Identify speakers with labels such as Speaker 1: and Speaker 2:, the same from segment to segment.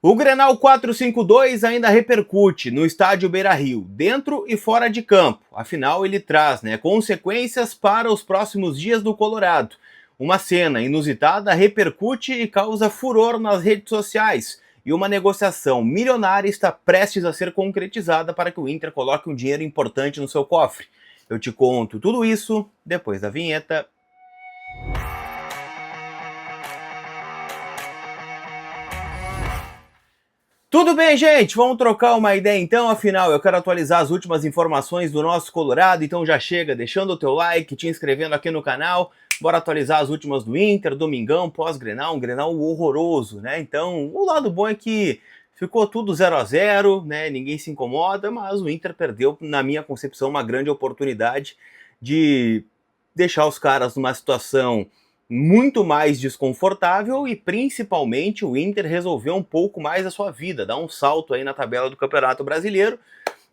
Speaker 1: O Grenal 452 ainda repercute no estádio Beira-Rio, dentro e fora de campo. Afinal, ele traz consequências para os próximos dias do Colorado. Uma cena inusitada repercute e causa furor nas redes sociais. E uma negociação milionária está prestes a ser concretizada para que o Inter coloque um dinheiro importante no seu cofre. Eu te conto tudo isso depois da vinheta. Tudo bem, gente? Vamos trocar uma ideia então, afinal eu quero atualizar as últimas informações do nosso Colorado, então já chega deixando o teu like, te inscrevendo aqui no canal, bora atualizar as últimas do Inter, domingão, pós-Grenal, um Grenal horroroso, né? Então, o lado bom é que ficou tudo 0-0, né? Ninguém se incomoda, mas o Inter perdeu, na minha concepção, uma grande oportunidade de deixar os caras numa situação muito mais desconfortável e principalmente o Inter resolveu um pouco mais a sua vida, dar um salto aí na tabela do Campeonato Brasileiro.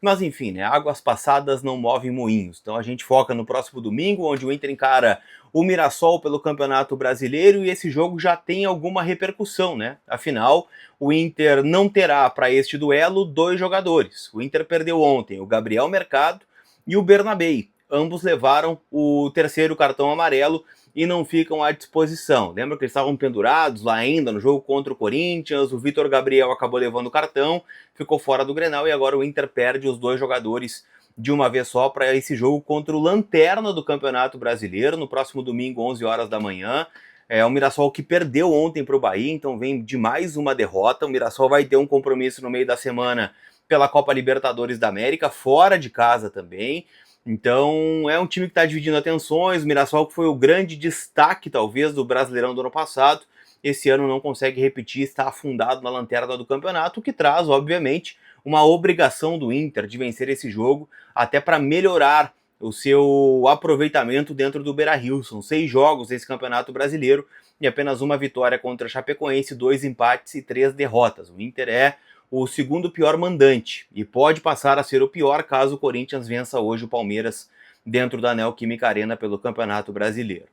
Speaker 1: Mas enfim, né, águas passadas não movem moinhos. Então a gente foca no próximo domingo, onde o Inter encara o Mirassol pelo Campeonato Brasileiro e esse jogo já tem alguma repercussão, né? Afinal, o Inter não terá para este duelo dois jogadores. O Inter perdeu ontem o Gabriel Mercado e o Bernabei. Ambos levaram o terceiro cartão amarelo e não ficam à disposição. Lembra que eles estavam pendurados lá ainda no jogo contra o Corinthians, o Vitor Gabriel acabou levando o cartão, ficou fora do Grenal e agora o Inter perde os dois jogadores de uma vez só para esse jogo contra o Lanterna do Campeonato Brasileiro, no próximo domingo, 11 horas da manhã. É o Mirassol que perdeu ontem para o Bahia, então vem de mais uma derrota. O Mirassol vai ter um compromisso no meio da semana pela Copa Libertadores da América, fora de casa também. Então é um time que está dividindo atenções. O Mirassol, que foi o grande destaque talvez do Brasileirão do ano passado, esse ano não consegue repetir, está afundado na lanterna do campeonato, o que traz, obviamente, uma obrigação do Inter de vencer esse jogo, até para melhorar o seu aproveitamento dentro do Beira-Rio. São 6 jogos desse Campeonato Brasileiro e apenas uma vitória contra a Chapecoense, 2 empates e 3 derrotas. O Inter é o segundo pior mandante e pode passar a ser o pior caso o Corinthians vença hoje o Palmeiras dentro da Neoquímica Arena pelo Campeonato Brasileiro.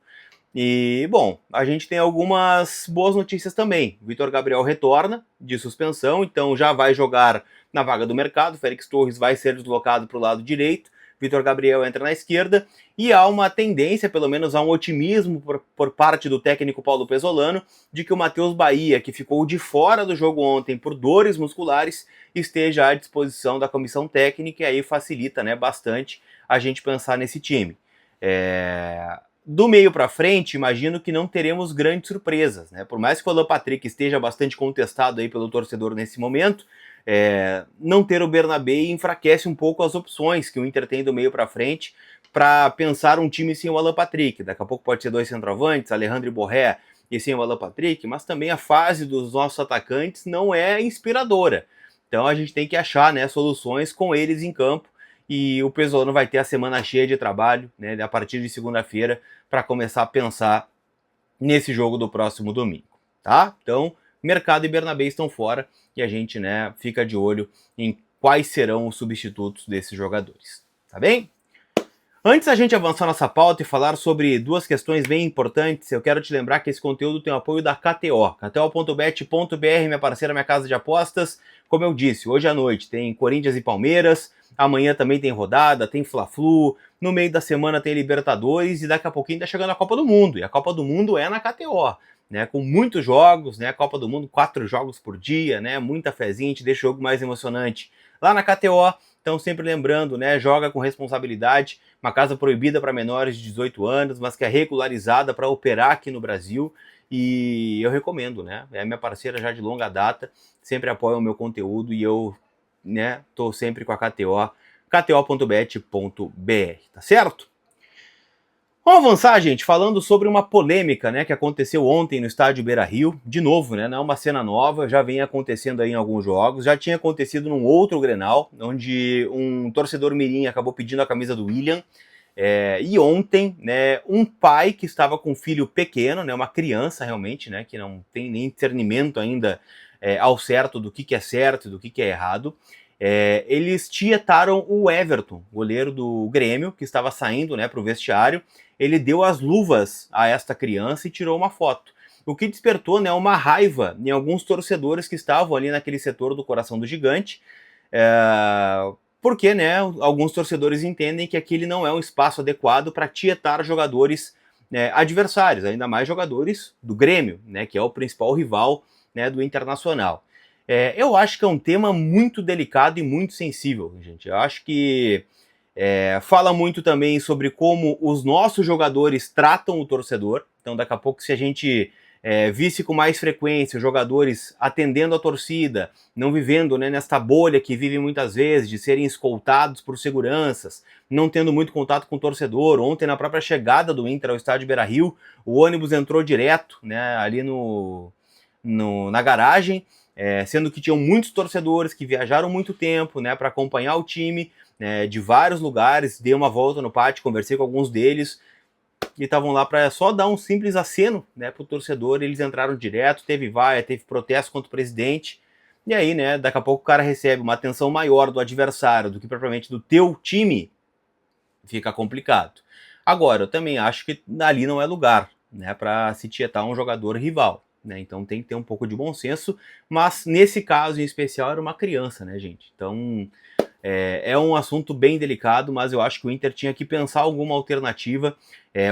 Speaker 1: E, bom, a gente tem algumas boas notícias também. O Vitor Gabriel retorna de suspensão, então já vai jogar na vaga do Mercado. Félix Torres vai ser deslocado para o lado direito. Vitor Gabriel entra na esquerda e há uma tendência, pelo menos há um otimismo por parte do técnico Paulo Pesolano, de que o Matheus Bahia, que ficou de fora do jogo ontem por dores musculares, esteja à disposição da comissão técnica e aí facilita bastante a gente pensar nesse time. Do meio para frente, imagino que não teremos grandes surpresas, né? Por mais que o Alan Patrick esteja bastante contestado aí pelo torcedor nesse momento, não ter o Bernabei enfraquece um pouco as opções que o Inter tem do meio para frente para pensar um time sem o Alan Patrick. Daqui a pouco pode ser 2 centroavantes, Alejandro e Borré e sem o Alan Patrick, mas também a fase dos nossos atacantes não é inspiradora. Então a gente tem que achar soluções com eles em campo e o Pesolano vai ter a semana cheia de trabalho, a partir de segunda-feira, para começar a pensar nesse jogo do próximo domingo, tá? Então, Mercado e Bernabé estão fora e a gente fica de olho em quais serão os substitutos desses jogadores, tá bem? Antes da gente avançar nossa pauta e falar sobre duas questões bem importantes, eu quero te lembrar que esse conteúdo tem o apoio da KTO, kto.bet.br, minha parceira, minha casa de apostas. Como eu disse, hoje à noite tem Corinthians e Palmeiras, amanhã também tem rodada, tem Fla-Flu, no meio da semana tem Libertadores e daqui a pouquinho tá chegando a Copa do Mundo, e a Copa do Mundo é na KTO, com muitos jogos, a Copa do Mundo, 4 jogos por dia, muita fezinha, a gente deixa o jogo mais emocionante lá na KTO. Então sempre lembrando, joga com responsabilidade, uma casa proibida para menores de 18 anos, mas que é regularizada para operar aqui no Brasil, e eu recomendo, é minha parceira já de longa data, sempre apoia o meu conteúdo e eu, tô sempre com a KTO, kto.bet.br, tá certo? Vamos avançar, gente, falando sobre uma polêmica, que aconteceu ontem no estádio Beira-Rio. De novo, não é uma cena nova, já vem acontecendo aí em alguns jogos. Já tinha acontecido num outro Grenal, onde um torcedor mirim acabou pedindo a camisa do William. E ontem, um pai que estava com um filho pequeno, uma criança realmente, que não tem nem discernimento ainda ao certo do que é certo e do que é errado, eles tietaram o Everton, goleiro do Grêmio, que estava saindo para o vestiário. Ele deu as luvas a esta criança e tirou uma foto. o que despertou, né, uma raiva em alguns torcedores que estavam ali naquele setor do coração do gigante, porque, né, alguns torcedores entendem que aquele não é um espaço adequado para tietar jogadores, né, adversários, ainda mais jogadores do Grêmio, né, que é o principal rival, né, do Internacional. Eu acho que é um tema muito delicado e muito sensível, gente. Eu acho que fala muito também sobre como os nossos jogadores tratam o torcedor. Então, daqui a pouco, se a gente visse com mais frequência os jogadores atendendo a torcida, não vivendo, né, nesta bolha que vivem muitas vezes, de serem escoltados por seguranças, não tendo muito contato com o torcedor. Ontem, na própria chegada do Inter ao estádio Beira-Rio, o ônibus entrou direto, né, ali na garagem, sendo que tinham muitos torcedores que viajaram muito tempo, né, para acompanhar o time, de vários lugares. Dei uma volta no pátio, conversei com alguns deles, e estavam lá para só dar um simples aceno, né, pro torcedor. Eles entraram direto, teve vaia, teve protesto contra o presidente, e aí, né, daqui a pouco o cara recebe uma atenção maior do adversário do que propriamente do teu time, fica complicado. Agora, eu também acho que ali não é lugar, né, para se tietar um jogador rival, né, então tem que ter um pouco de bom senso, mas nesse caso em especial era uma criança, né, gente, então é um assunto bem delicado, mas eu acho que o Inter tinha que pensar alguma alternativa.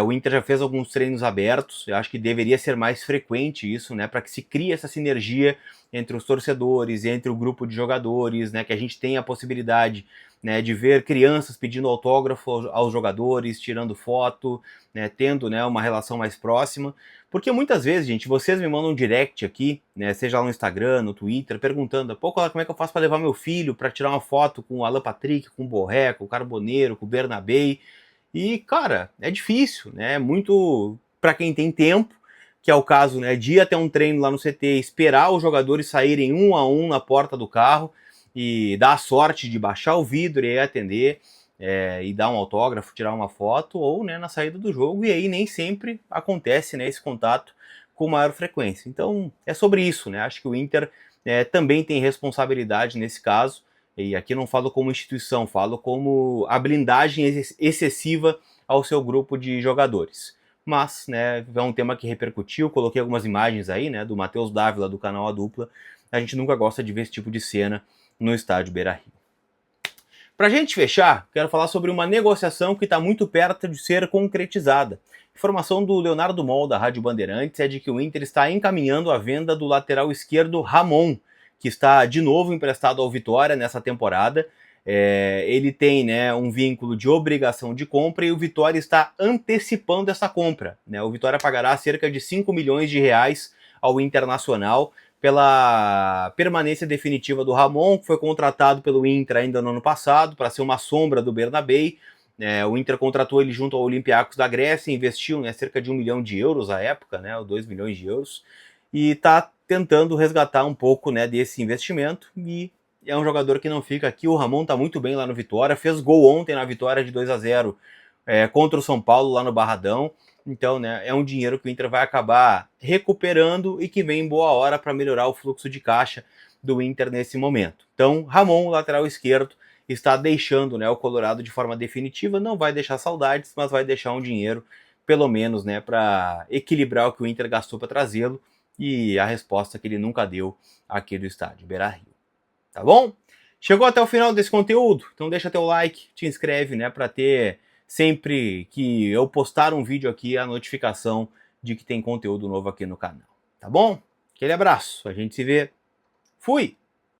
Speaker 1: O Inter já fez alguns treinos abertos, eu acho que deveria ser mais frequente isso, né, para que se crie essa sinergia entre os torcedores, entre o grupo de jogadores, né, que a gente tenha a possibilidade, né, de ver crianças pedindo autógrafo aos jogadores, tirando foto, né, tendo, né, uma relação mais próxima. Porque muitas vezes, gente, vocês me mandam um direct aqui, né, seja lá no Instagram, no Twitter, perguntando, pô, como é que eu faço para levar meu filho para tirar uma foto com o Alan Patrick, com o Borré, com o Carboneiro, com o Bernabé. E, cara, é difícil, né? Muito para quem tem tempo, que é o caso, né, de ir até um treino lá no CT, esperar os jogadores saírem um a um na porta do carro e dar a sorte de baixar o vidro e aí atender, e dar um autógrafo, tirar uma foto, ou, né, na saída do jogo, e aí nem sempre acontece, né, esse contato com maior frequência. Então é sobre isso, né? Acho que o Inter também tem responsabilidade nesse caso, e aqui não falo como instituição, falo como a blindagem excessiva ao seu grupo de jogadores. Mas, né, é um tema que repercutiu, coloquei algumas imagens aí, né, do Matheus Dávila, do canal A Dupla. A gente nunca gosta de ver esse tipo de cena no estádio Beira-Rio. Pra gente fechar, quero falar sobre uma negociação que está muito perto de ser concretizada. Informação do Leonardo Mol, da Rádio Bandeirantes, é de que o Inter está encaminhando a venda do lateral esquerdo Ramon, que está de novo emprestado ao Vitória nessa temporada. Ele tem, né, um vínculo de obrigação de compra e o Vitória está antecipando essa compra, né? O Vitória pagará cerca de 5 milhões de reais ao Internacional pela permanência definitiva do Ramon, que foi contratado pelo Inter ainda no ano passado para ser uma sombra do Bernabé. O Inter contratou ele junto ao Olympiacos da Grécia, investiu, né, cerca de 1 milhão de euros à época, né, ou 2 milhões de euros, e está tentando resgatar um pouco, né, desse investimento, e é um jogador que não fica aqui. O Ramon está muito bem lá no Vitória, fez gol ontem na vitória de 2-0 contra o São Paulo lá no Barradão. Então, né, é um dinheiro que o Inter vai acabar recuperando e que vem em boa hora para melhorar o fluxo de caixa do Inter nesse momento. Então, Ramon, lateral esquerdo, está deixando, né, o Colorado de forma definitiva. Não vai deixar saudades, mas vai deixar um dinheiro, pelo menos, né, para equilibrar o que o Inter gastou para trazê-lo e a resposta que ele nunca deu aqui do estádio Beira-Rio. Tá bom? Chegou até o final desse conteúdo? Então deixa teu like, te inscreve, né, para ter sempre que eu postar um vídeo aqui a notificação de que tem conteúdo novo aqui no canal. Tá bom? Aquele abraço, a gente se vê. Fui!